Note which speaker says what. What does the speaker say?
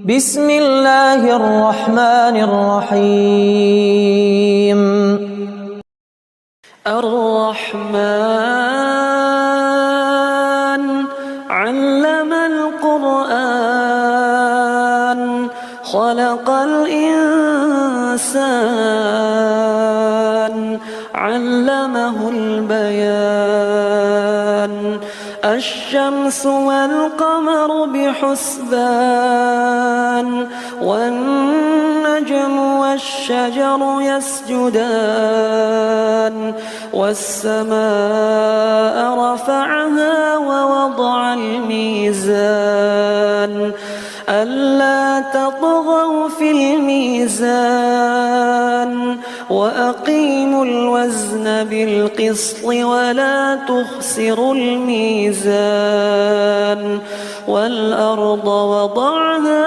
Speaker 1: بسم الله الرحمن الرحيم. الرحمن علم القرآن خلق الإنسان علمه البيان الشمس والقمر بحسبان والنجم والشجر يسجدان والسماء رفعها ووضع الميزان ألا تطغوا في الميزان وأقيموا الوزن بالقسط ولا تخسروا الميزان والأرض وضعها